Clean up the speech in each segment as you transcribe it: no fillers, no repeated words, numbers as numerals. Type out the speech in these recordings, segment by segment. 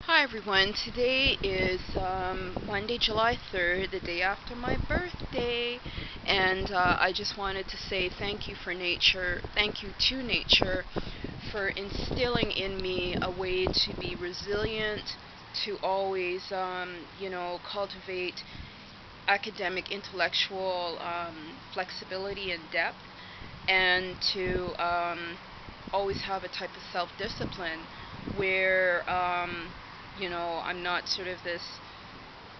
Hi everyone, today is Monday, July 3rd, the day after my birthday, and I just wanted to say thank you to nature for instilling in me a way to be resilient, to always, cultivate academic, intellectual flexibility and depth, and to always have a type of self-discipline where I'm not sort of this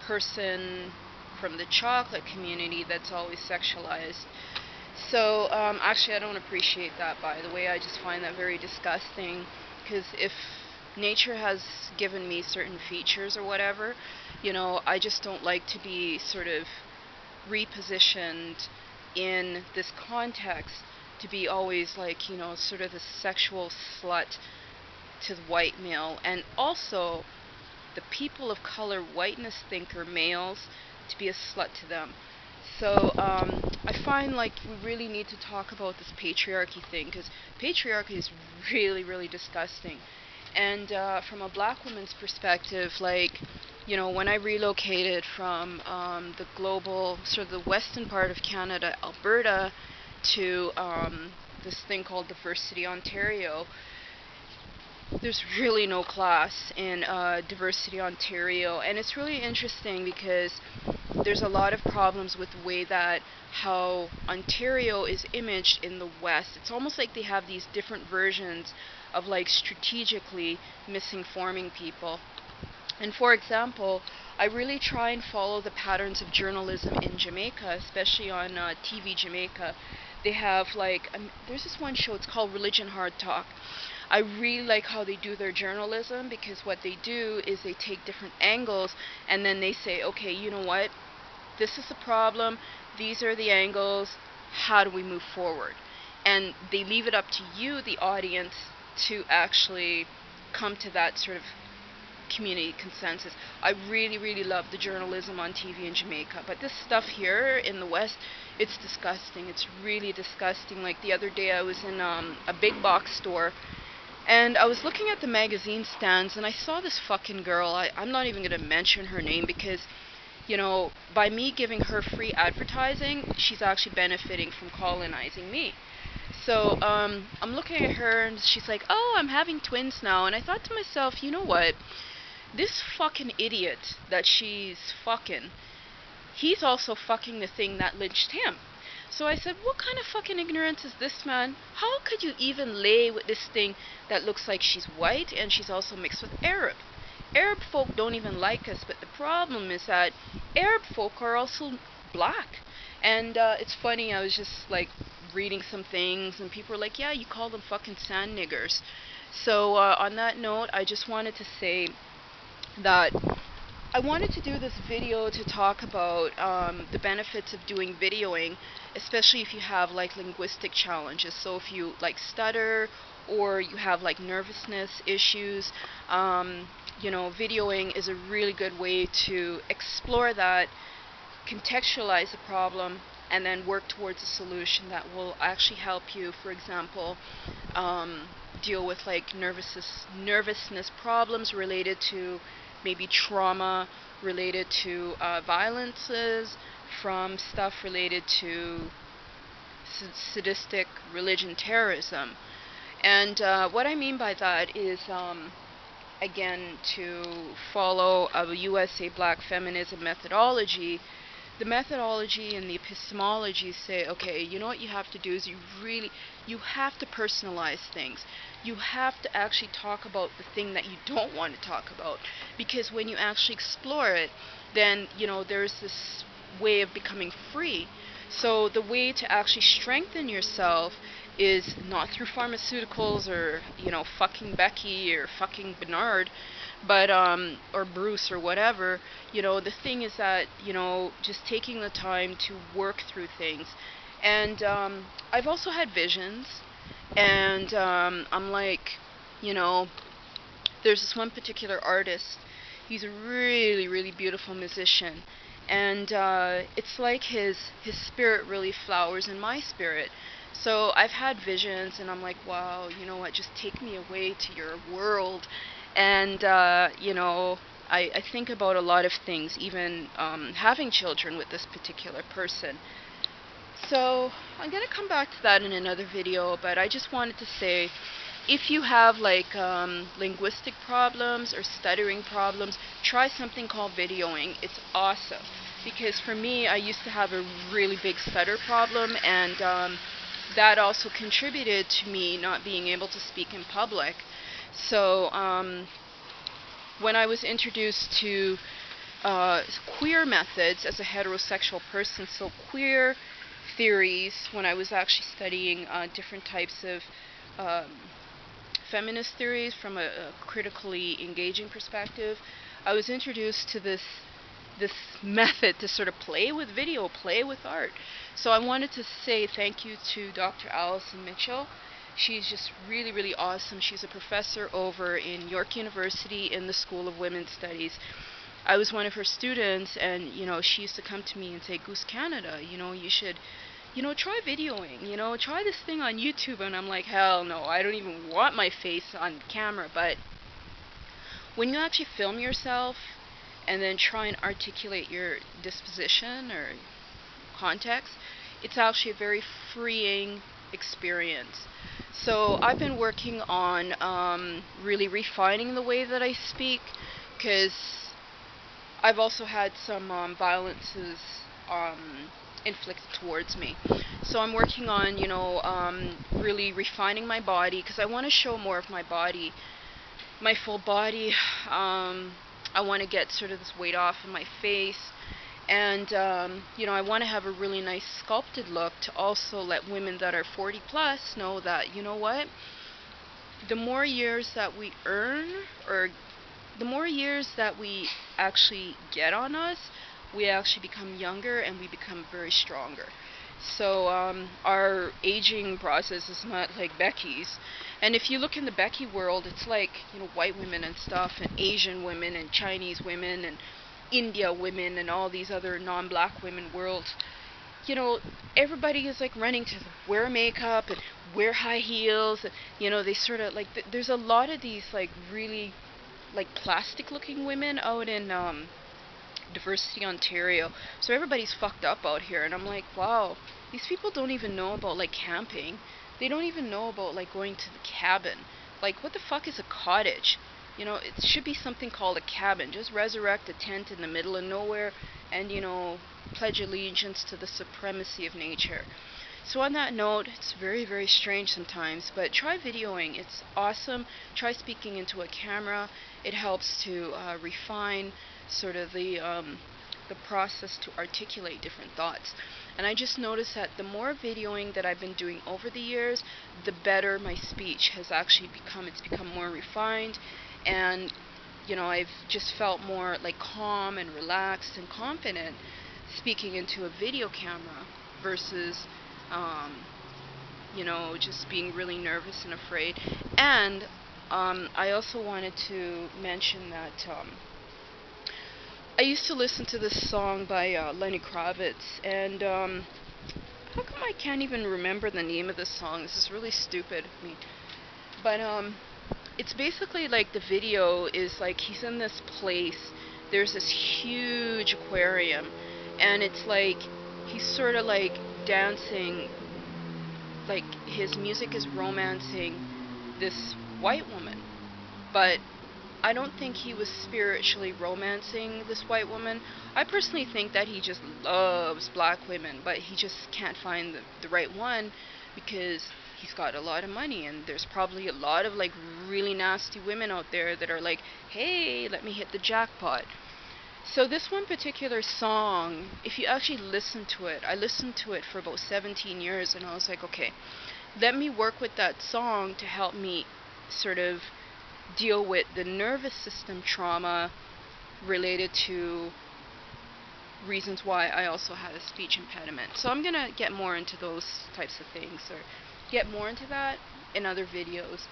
person from the chocolate community that's always sexualized. So actually I don't appreciate that, by the way. I just find that very disgusting, because if nature has given me certain features or whatever, I just don't like to be sort of repositioned in this context to be always like, sort of the sexual slut to the white male. And also, the people of color whiteness thinker males, to be a slut to them. So I find like we really need to talk about this patriarchy thing, because patriarchy is really, really disgusting. And from a black woman's perspective, like, when I relocated from the global, sort of the western part of Canada, Alberta, to this thing called Diversity, Ontario, there's really no class in Diversity, Ontario, and it's really interesting because there's a lot of problems with the way that how Ontario is imaged in the West. It's almost like they have these different versions of like strategically misinforming people. And for example, I really try and follow the patterns of journalism in Jamaica, especially on TV Jamaica. They have like, there's this one show, it's called Religion Hard Talk. I really like how they do their journalism, because what they do is they take different angles and then they say, okay, you know what? This is the problem. These are the angles. How do we move forward? And they leave it up to you, the audience, to actually come to that sort of community consensus. I really, really love the journalism on TV in Jamaica. But this stuff here in the West, it's disgusting. It's really disgusting. Like the other day I was in a big box store, and I was looking at the magazine stands, and I saw this fucking girl. I'm not even going to mention her name, because, by me giving her free advertising, she's actually benefiting from colonizing me. So I'm looking at her, and she's like, oh, I'm having twins now. And I thought to myself, you know what? This fucking idiot that she's fucking, he's also fucking the thing that lynched him. So I said, what kind of fucking ignorance is this, man? How could you even lay with this thing that looks like she's white and she's also mixed with Arab? Arab folk don't even like us, but the problem is that Arab folk are also black. And it's funny, I was just like reading some things, and people were like, yeah, you call them fucking sand niggers. So on that note, I just wanted to say that I wanted to do this video to talk about the benefits of doing videoing, especially if you have like linguistic challenges. So if you like stutter, or you have like nervousness issues, videoing is a really good way to explore that, contextualize the problem, and then work towards a solution that will actually help you, for example, deal with like nervousness problems related to maybe trauma, related to violences, from stuff related to sadistic religion terrorism. And what I mean by that is, again, to follow a USA Black Feminism methodology. The methodology and the epistemology say, okay, you know what you have to do is you have to personalize things. You have to actually talk about the thing that you don't want to talk about. Because when you actually explore it, then, there's this way of becoming free. So the way to actually strengthen yourself is not through pharmaceuticals, or, fucking Becky or fucking Bernard, but or Bruce or whatever. The thing is that, just taking the time to work through things. And I've also had visions, and I'm like, there's this one particular artist. He's a really, really beautiful musician, and it's like his spirit really flowers in my spirit. So I've had visions, and I'm like, wow, you know what, just take me away to your world. And, I think about a lot of things, even having children with this particular person. So I'm going to come back to that in another video, but I just wanted to say, if you have like linguistic problems or stuttering problems, try something called videoing. It's awesome. Because for me, I used to have a really big stutter problem, and that also contributed to me not being able to speak in public. So when I was introduced to queer methods as a heterosexual person, so queer theories, when I was actually studying different types of feminist theories from a critically engaging perspective, I was introduced to this method to sort of play with video, play with art. So I wanted to say thank you to Dr. Allison Mitchell. She's just really, really awesome. She's a professor over in York University in the School of Women's Studies. I was one of her students, and she used to come to me and say, Goose Canada, you should try videoing, try this thing on YouTube. And I'm like, hell no, I don't even want my face on camera. But when you actually film yourself and then try and articulate your disposition or context, it's actually a very freeing experience. So I've been working on really refining the way that I speak, because I've also had some violences inflicted towards me. So I'm working on, really refining my body, because I want to show more of my body, my full body. I want to get sort of this weight off of my face, and I want to have a really nice sculpted look to also let women that are 40 plus know that, what, the more years that we earn, or the more years that we actually get on us, we actually become younger and we become very stronger. So our aging process is not like Becky's. And if you look in the Becky world, it's like, white women and stuff, and Asian women, and Chinese women, and India women, and all these other non-black women worlds. Everybody is like running to wear makeup and wear high heels. And, they sort of like, there's a lot of these like really like plastic looking women out in Diversity, Ontario. So everybody's fucked up out here, and I'm like, wow, these people don't even know about like camping. They don't even know about like going to the cabin. Like, what the fuck is a cottage? It should be something called a cabin. Just resurrect a tent in the middle of nowhere and, pledge allegiance to the supremacy of nature. So on that note, it's very, very strange sometimes, but try videoing. It's awesome. Try speaking into a camera. It helps to refine sort of the process to articulate different thoughts. And I just noticed that the more videoing that I've been doing over the years, the better my speech has actually become. It's become more refined, and I've just felt more like calm and relaxed and confident speaking into a video camera versus just being really nervous and afraid. And I also wanted to mention that I used to listen to this song by Lenny Kravitz, and how come I can't even remember the name of this song? This is really stupid of me. But it's basically like the video is like he's in this place. There's this huge aquarium, and it's like he's sort of like dancing, like his music is romancing this white woman, but I don't think he was spiritually romancing this white woman. I personally think that he just loves black women, but he just can't find the right one because he's got a lot of money, and there's probably a lot of like really nasty women out there that are like, hey, let me hit the jackpot. So this one particular song, if you actually listen to it, I listened to it for about 17 years, and I was like, okay, let me work with that song to help me sort of deal with the nervous system trauma related to reasons why I also had a speech impediment. So I'm going to get more into those types of things, or get more into that in other videos.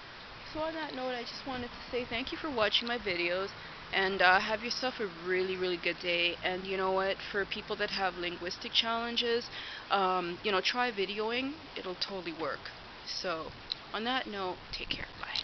So on that note, I just wanted to say thank you for watching my videos, and have yourself a really, really good day. And you know what, for people that have linguistic challenges, try videoing. It'll totally work. So on that note, take care. Bye.